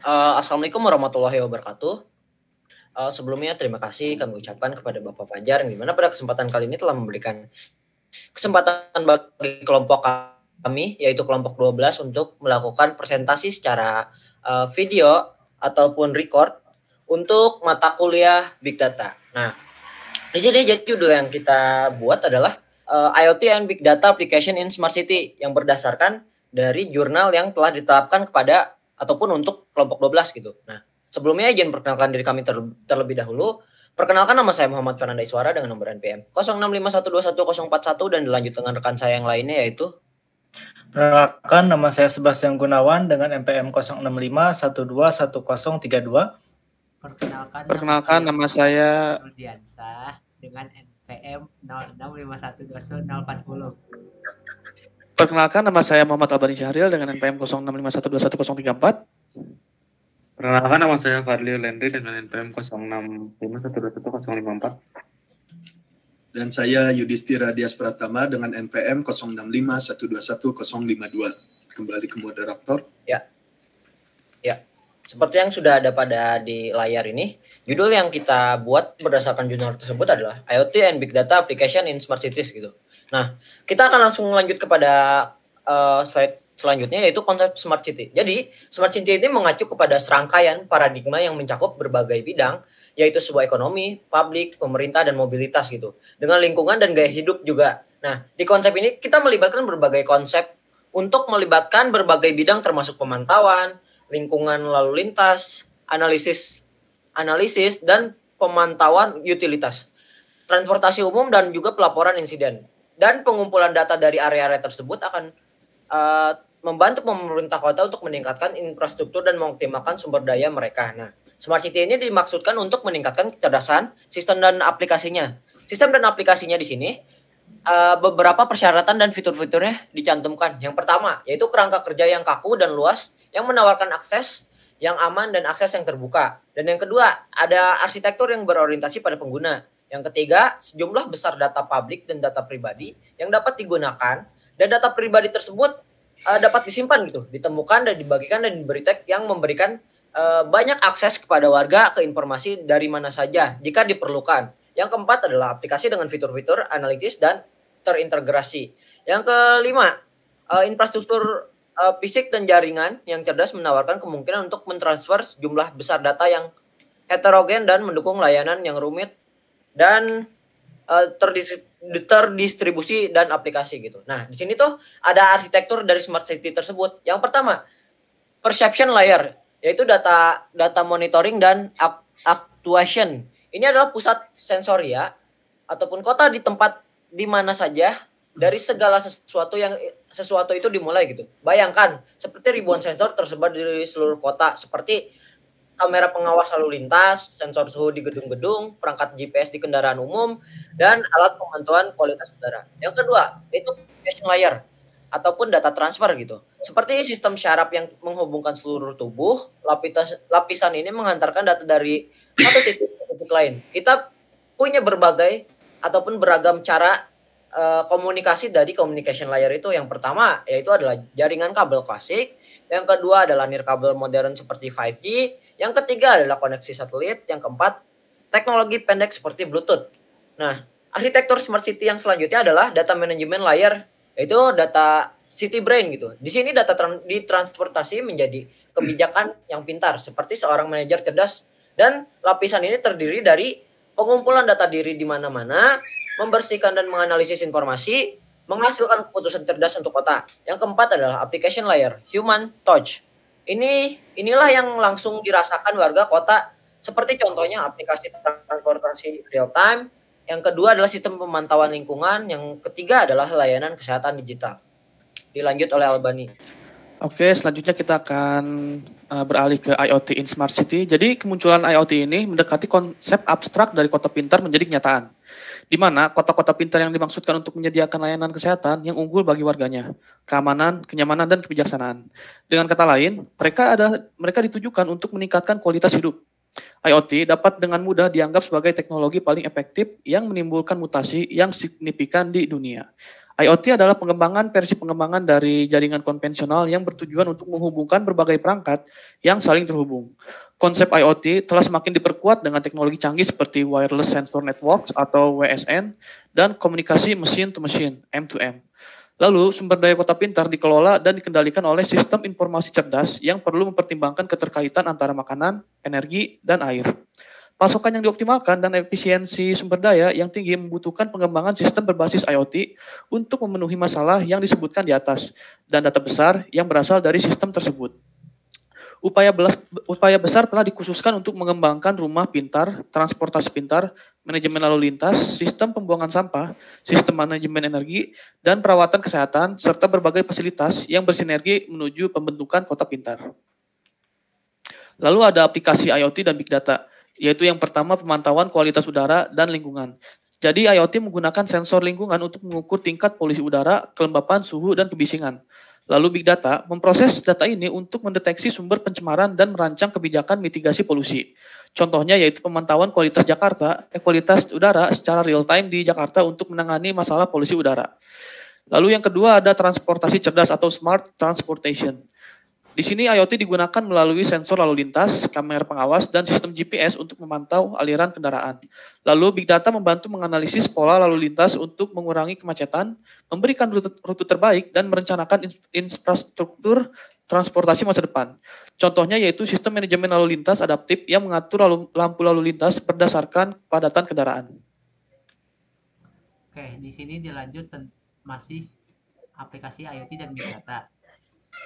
Assalamualaikum warahmatullahi wabarakatuh. Sebelumnya terima kasih kami ucapkan kepada Bapak Fajar, yang dimana pada kesempatan kali ini telah memberikan kesempatan bagi kelompok kami, yaitu kelompok 12, untuk melakukan presentasi secara video ataupun record untuk mata kuliah Big Data. Nah, di sini jadi judul yang kita buat adalah IoT and Big Data Application in Smart City, yang berdasarkan dari jurnal yang telah ditetapkan kepada ataupun untuk kelompok 12 gitu. Nah, sebelumnya izin perkenalkan diri kami terlebih dahulu. Perkenalkan, nama saya Muhammad Fernanda Iswara dengan nomor NPM 0651211041 dan dilanjut dengan rekan saya yang lainnya, yaitu Perkenalkan, nama saya Sebastian Gunawan dengan NPM 065121032. Perkenalkan, nama saya Rudiansa dengan NPM 06512040. Perkenalkan, nama saya Muhammad Albani Syahril dengan NPM 0651211034. Perkenalkan, nama saya Fadli Lendri dengan NPM 0651211054. Dan saya Yudhistira Dias Pratama dengan NPM 0651211052. Kembali ke moderator. Ya. Seperti yang sudah ada di layar ini, judul yang kita buat berdasarkan jurnal tersebut adalah IoT and Big Data Application in Smart Cities gitu. Nah, kita akan langsung lanjut kepada slide selanjutnya, yaitu konsep Smart City. Jadi, Smart City ini mengacu kepada serangkaian paradigma yang mencakup berbagai bidang, yaitu sebuah ekonomi, publik, pemerintah, dan mobilitas gitu. Dengan lingkungan dan gaya hidup juga. Nah, di konsep ini kita melibatkan berbagai konsep untuk melibatkan berbagai bidang termasuk pemantauan, lingkungan lalu lintas, analisis, dan pemantauan utilitas, transportasi umum, dan juga pelaporan insiden. Dan pengumpulan data dari area-area tersebut akan membantu pemerintah kota untuk meningkatkan infrastruktur dan mengoptimalkan sumber daya mereka. Nah, Smart City ini dimaksudkan untuk meningkatkan kecerdasan sistem dan aplikasinya. Sistem dan aplikasinya di sini beberapa persyaratan dan fitur-fiturnya dicantumkan. Yang pertama, yaitu kerangka kerja yang kaku dan luas yang menawarkan akses yang aman dan akses yang terbuka. Dan yang kedua, ada arsitektur yang berorientasi pada pengguna. Yang ketiga, sejumlah besar data publik dan data pribadi yang dapat digunakan, dan data pribadi tersebut dapat disimpan gitu, ditemukan dan dibagikan dan diberi tag yang memberikan banyak akses kepada warga ke informasi dari mana saja jika diperlukan. Yang keempat adalah aplikasi dengan fitur-fitur analitis dan terintegrasi. Yang kelima, infrastruktur fisik dan jaringan yang cerdas menawarkan kemungkinan untuk mentransfer sejumlah besar data yang heterogen dan mendukung layanan yang rumit dan terdistribusi dan aplikasi gitu. Nah, di sini tuh ada arsitektur dari Smart City tersebut. Yang pertama, perception layer, yaitu data monitoring dan actuation. Ini adalah pusat sensoria ataupun kota di tempat di mana saja dari segala sesuatu itu dimulai gitu. Bayangkan seperti ribuan sensor tersebar di seluruh kota, seperti kamera pengawas lalu lintas, sensor suhu di gedung-gedung, perangkat GPS di kendaraan umum, dan alat pemantauan kualitas udara. Yang kedua, itu communication layer ataupun data transfer gitu. Seperti sistem syaraf yang menghubungkan seluruh tubuh, lapisan ini menghantarkan data dari satu titik ke titik lain. Kita punya berbagai ataupun beragam cara komunikasi dari communication layer itu. Yang pertama yaitu adalah jaringan kabel klasik, yang kedua adalah nirkabel modern seperti 5G, yang ketiga adalah koneksi satelit, yang keempat teknologi pendek seperti Bluetooth. Nah, arsitektur Smart City yang selanjutnya adalah data management layer, yaitu data city brain gitu. Di sini data ditransportasi menjadi kebijakan yang pintar seperti seorang manajer cerdas, dan lapisan ini terdiri dari pengumpulan data diri di mana-mana, membersihkan dan menganalisis informasi, menghasilkan keputusan cerdas untuk kota. Yang keempat adalah application layer, human touch. Inilah yang langsung dirasakan warga kota, seperti contohnya aplikasi transportasi real time. Yang kedua adalah sistem pemantauan lingkungan. Yang ketiga adalah layanan kesehatan digital. Dilanjut oleh Albani. Oke, selanjutnya kita akan beralih ke IoT in Smart City. Jadi kemunculan IoT ini mendekati konsep abstrak dari kota pintar menjadi kenyataan, di mana kota-kota pintar yang dimaksudkan untuk menyediakan layanan kesehatan yang unggul bagi warganya, keamanan, kenyamanan, dan kebijaksanaan. Dengan kata lain, mereka ditujukan untuk meningkatkan kualitas hidup. IoT dapat dengan mudah dianggap sebagai teknologi paling efektif yang menimbulkan mutasi yang signifikan di dunia. IoT adalah versi pengembangan dari jaringan konvensional yang bertujuan untuk menghubungkan berbagai perangkat yang saling terhubung. Konsep IoT telah semakin diperkuat dengan teknologi canggih seperti Wireless Sensor Networks atau WSN dan komunikasi machine to machine (M2M). Lalu, sumber daya kota pintar dikelola dan dikendalikan oleh sistem informasi cerdas yang perlu mempertimbangkan keterkaitan antara makanan, energi, dan air. Pasokan yang dioptimalkan dan efisiensi sumber daya yang tinggi membutuhkan pengembangan sistem berbasis IoT untuk memenuhi masalah yang disebutkan di atas dan data besar yang berasal dari sistem tersebut. Upaya besar telah dikhususkan untuk mengembangkan rumah pintar, transportasi pintar, manajemen lalu lintas, sistem pembuangan sampah, sistem manajemen energi, dan perawatan kesehatan, serta berbagai fasilitas yang bersinergi menuju pembentukan kota pintar. Lalu ada aplikasi IoT dan Big Data, yaitu yang pertama pemantauan kualitas udara dan lingkungan. Jadi IoT menggunakan sensor lingkungan untuk mengukur tingkat polusi udara, kelembapan, suhu, dan kebisingan. Lalu Big Data memproses data ini untuk mendeteksi sumber pencemaran dan merancang kebijakan mitigasi polusi. Contohnya yaitu pemantauan kualitas udara secara real time di Jakarta untuk menangani masalah polusi udara. Lalu yang kedua ada transportasi cerdas atau smart transportation. Di sini IoT digunakan melalui sensor lalu lintas, kamera pengawas, dan sistem GPS untuk memantau aliran kendaraan. Lalu Big Data membantu menganalisis pola lalu lintas untuk mengurangi kemacetan, memberikan rute terbaik, dan merencanakan infrastruktur transportasi masa depan. Contohnya yaitu sistem manajemen lalu lintas adaptif yang mengatur lampu lalu lintas berdasarkan kepadatan kendaraan. Oke, di sini dilanjut masih aplikasi IoT dan Big Data,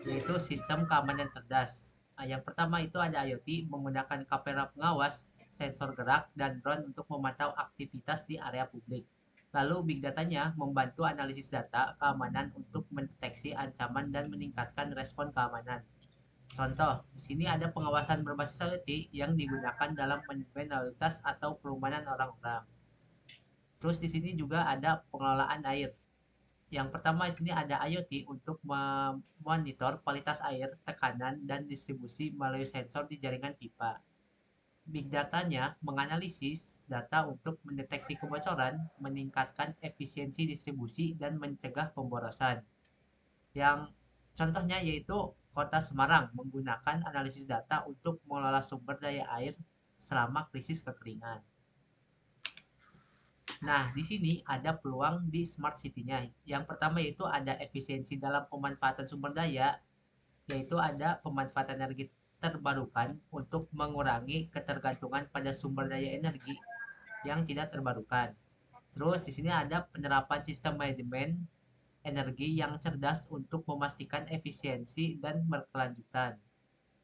yaitu sistem keamanan cerdas. Yang pertama itu ada IoT menggunakan kamera pengawas, sensor gerak, dan drone untuk memantau aktivitas di area publik. Lalu Big Data-nya membantu analisis data keamanan untuk mendeteksi ancaman dan meningkatkan respon keamanan. Contoh, di sini ada pengawasan berbasis IoT yang digunakan dalam manajemen lalu lintas atau perumunan orang-orang. Terus di sini juga ada pengelolaan air. Yang pertama di sini ada IoT untuk memonitor kualitas air, tekanan, dan distribusi melalui sensor di jaringan pipa. Big Data-nya menganalisis data untuk mendeteksi kebocoran, meningkatkan efisiensi distribusi, dan mencegah pemborosan. Yang contohnya yaitu Kota Semarang menggunakan analisis data untuk mengelola sumber daya air selama krisis kekeringan. Nah, di sini ada peluang di smart city-nya. Yang pertama yaitu ada efisiensi dalam pemanfaatan sumber daya, yaitu ada pemanfaatan energi terbarukan untuk mengurangi ketergantungan pada sumber daya energi yang tidak terbarukan. Terus di sini ada penerapan sistem manajemen energi yang cerdas untuk memastikan efisiensi dan berkelanjutan.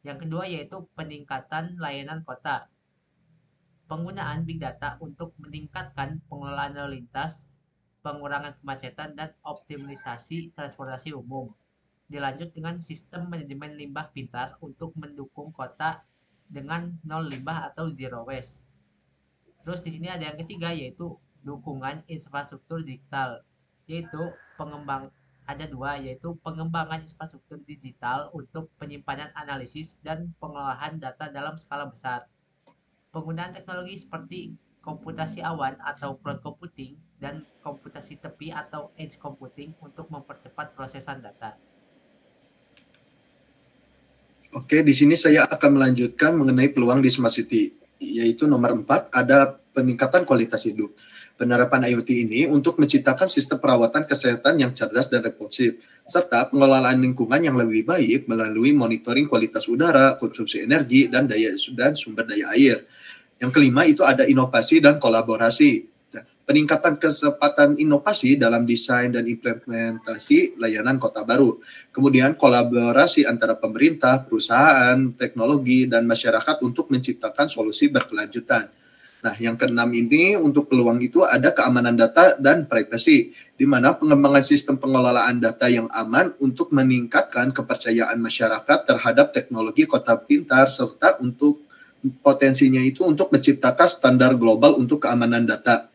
Yang kedua yaitu peningkatan layanan kota. Penggunaan Big Data untuk meningkatkan pengelolaan lalu lintas, pengurangan kemacetan, dan optimalisasi transportasi umum. Dilanjut dengan sistem manajemen limbah pintar untuk mendukung kota dengan nol limbah atau zero waste. Terus di sini ada yang ketiga yaitu dukungan infrastruktur digital, yaitu pengembangan infrastruktur digital untuk penyimpanan analisis dan pengolahan data dalam skala besar. Penggunaan teknologi seperti komputasi awan atau cloud computing dan komputasi tepi atau edge computing untuk mempercepat prosesan data. Oke, di sini saya akan melanjutkan mengenai peluang di Smart City, yaitu nomor 4, ada peningkatan kualitas hidup. Penerapan IoT ini untuk menciptakan sistem perawatan kesehatan yang cerdas dan responsif, serta pengelolaan lingkungan yang lebih baik melalui monitoring kualitas udara, konsumsi energi, dan sumber daya air. Yang kelima itu ada inovasi dan kolaborasi. Peningkatan kesempatan inovasi dalam desain dan implementasi layanan kota baru. Kemudian kolaborasi antara pemerintah, perusahaan, teknologi, dan masyarakat untuk menciptakan solusi berkelanjutan. Nah, yang keenam ini untuk peluang itu ada keamanan data dan privasi, di mana pengembangan sistem pengelolaan data yang aman untuk meningkatkan kepercayaan masyarakat terhadap teknologi kota pintar, serta untuk potensinya itu untuk menciptakan standar global untuk keamanan data.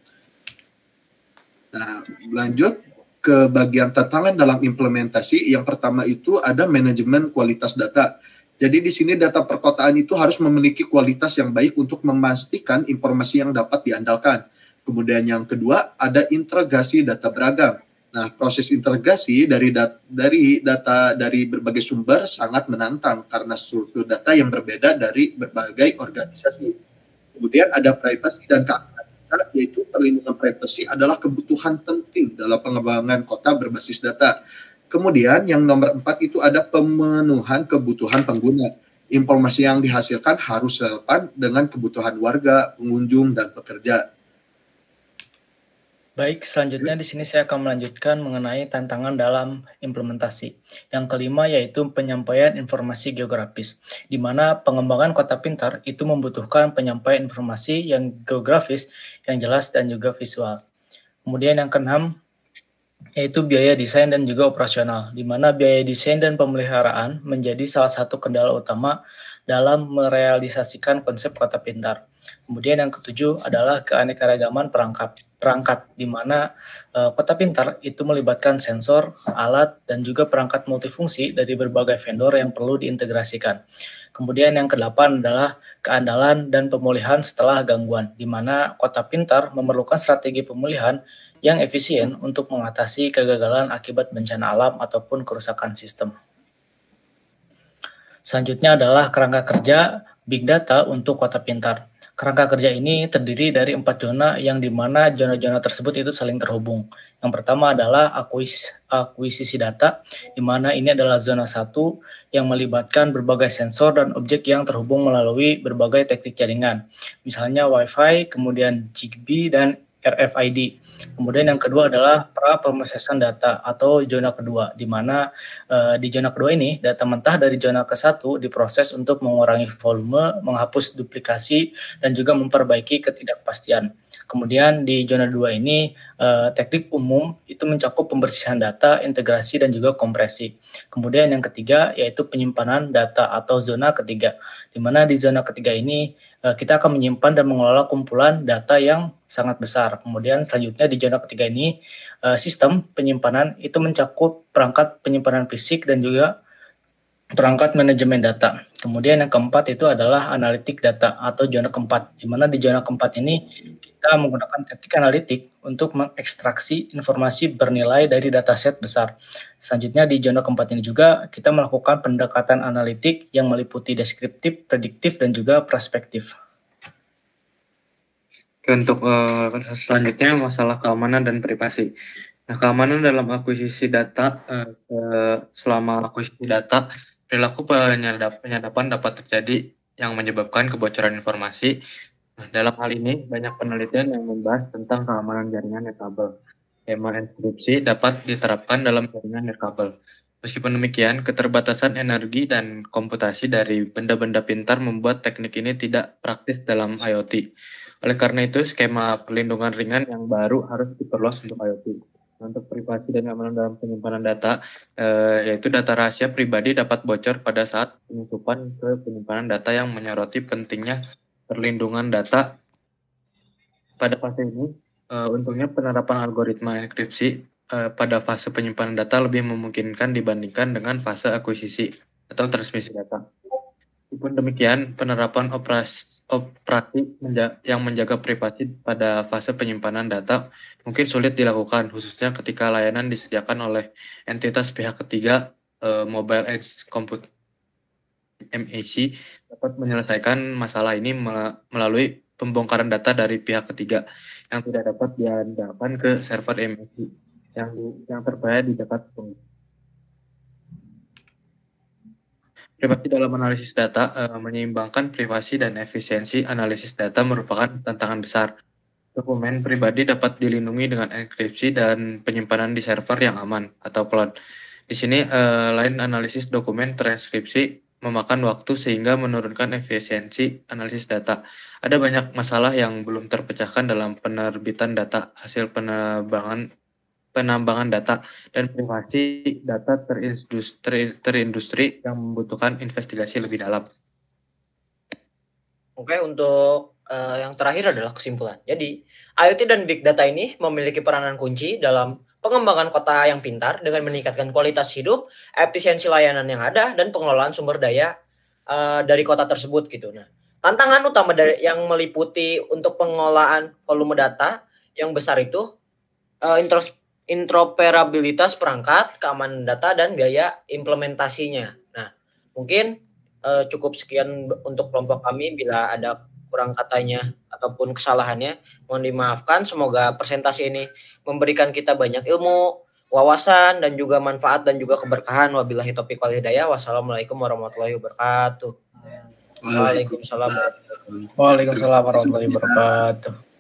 Nah, lanjut ke bagian tantangan dalam implementasi. Yang pertama itu ada manajemen kualitas data. Jadi di sini data perkotaan itu harus memiliki kualitas yang baik untuk memastikan informasi yang dapat diandalkan. Kemudian yang kedua ada integrasi data beragam. Nah, proses integrasi dari data dari berbagai sumber sangat menantang karena struktur data yang berbeda dari berbagai organisasi. Kemudian ada privacy dan keamanan data, yaitu perlindungan privasi adalah kebutuhan penting dalam pengembangan kota berbasis data. Kemudian yang nomor 4 itu ada pemenuhan kebutuhan pengguna. Informasi yang dihasilkan harus relevan dengan kebutuhan warga, pengunjung, dan pekerja. Baik, selanjutnya di sini saya akan melanjutkan mengenai tantangan dalam implementasi. Yang kelima yaitu penyampaian informasi geografis, di mana pengembangan kota pintar itu membutuhkan penyampaian informasi yang geografis, yang jelas dan juga visual. Kemudian yang keenam yaitu biaya desain dan juga operasional, di mana biaya desain dan pemeliharaan menjadi salah satu kendala utama dalam merealisasikan konsep kota pintar. Kemudian yang ketujuh adalah keanekaragaman perangkat, di mana kota pintar itu melibatkan sensor, alat, dan juga perangkat multifungsi dari berbagai vendor yang perlu diintegrasikan. Kemudian yang kedelapan adalah keandalan dan pemulihan setelah gangguan, di mana kota pintar memerlukan strategi pemulihan yang efisien untuk mengatasi kegagalan akibat bencana alam ataupun kerusakan sistem. Selanjutnya adalah kerangka kerja Big Data untuk kota pintar. Kerangka kerja ini terdiri dari 4 zona yang dimana zona-zona tersebut itu saling terhubung. Yang pertama adalah akuisisi data, di mana ini adalah zona 1 yang melibatkan berbagai sensor dan objek yang terhubung melalui berbagai teknik jaringan. Misalnya Wi-Fi, kemudian Zigbee, dan RFID. Kemudian yang kedua adalah pra-pemrosesan data atau zona kedua, di mana di zona kedua ini data mentah dari zona ke-1 diproses untuk mengurangi volume, menghapus duplikasi, dan juga memperbaiki ketidakpastian. Kemudian di zona 2 ini teknik umum itu mencakup pembersihan data, integrasi, dan juga kompresi. Kemudian yang ketiga yaitu penyimpanan data atau zona ketiga, di mana di zona ketiga ini kita akan menyimpan dan mengelola kumpulan data yang sangat besar. Kemudian selanjutnya di zona ketiga ini sistem penyimpanan itu mencakup perangkat penyimpanan fisik dan juga perangkat manajemen data. Kemudian yang keempat itu adalah analitik data atau zona keempat, di mana di zona keempat ini kita menggunakan teknik analitik untuk mengekstraksi informasi bernilai dari dataset besar. Selanjutnya di zona keempat ini juga kita melakukan pendekatan analitik yang meliputi deskriptif, prediktif, dan juga prospektif. Untuk selanjutnya masalah keamanan dan privasi. Nah, keamanan dalam akuisisi data, selama akuisisi data, perilaku penyadapan dapat terjadi yang menyebabkan kebocoran informasi. Nah, dalam hal ini, banyak penelitian yang membahas tentang keamanan jaringan nirkabel. Skema enkripsi dapat diterapkan dalam jaringan nirkabel. Meskipun demikian, keterbatasan energi dan komputasi dari benda-benda pintar membuat teknik ini tidak praktis dalam IoT. Oleh karena itu, skema perlindungan ringan yang baru harus diperluas untuk IoT. Untuk privasi dan keamanan dalam penyimpanan data, yaitu data rahasia pribadi dapat bocor pada saat penyusupan ke penyimpanan data yang menyoroti pentingnya perlindungan data. Pada fase ini, untungnya penerapan algoritma enkripsi pada fase penyimpanan data lebih memungkinkan dibandingkan dengan fase akuisisi atau transmisi data. Meskipun demikian, penerapan operasi yang menjaga privasi pada fase penyimpanan data mungkin sulit dilakukan, khususnya ketika layanan disediakan oleh entitas pihak ketiga. Mobile Edge Compute (MAC) dapat menyelesaikan masalah ini melalui pembongkaran data dari pihak ketiga yang tidak dapat diandalkan ke server MAC yang terbayar di dekat pengguna. Privasi dalam analisis data, menyeimbangkan privasi dan efisiensi analisis data merupakan tantangan besar. Dokumen pribadi dapat dilindungi dengan enkripsi dan penyimpanan di server yang aman atau cloud. Di sini, lain analisis dokumen transkripsi memakan waktu sehingga menurunkan efisiensi analisis data. Ada banyak masalah yang belum terpecahkan dalam penerbitan data, hasil penambangan data, dan privasi data terindustri yang membutuhkan investigasi lebih dalam. Oke, untuk yang terakhir adalah kesimpulan. Jadi, IoT dan Big Data ini memiliki peranan kunci dalam pengembangan kota yang pintar dengan meningkatkan kualitas hidup, efisiensi layanan yang ada, dan pengelolaan sumber daya dari kota tersebut gitu. Nah, tantangan utama yang meliputi untuk pengelolaan volume data yang besar itu interoperabilitas perangkat, keamanan data, dan gaya implementasinya. Nah, mungkin cukup sekian untuk kelompok kami. Bila ada kurang katanya ataupun kesalahannya, mohon dimaafkan. Semoga presentasi ini memberikan kita banyak ilmu, wawasan, dan juga manfaat dan juga keberkahan. Wabillahi taufiq wal hidayah. Wassalamualaikum warahmatullahi wabarakatuh. Waalaikumsalam. Waalaikumsalam warahmatullahi wabarakatuh.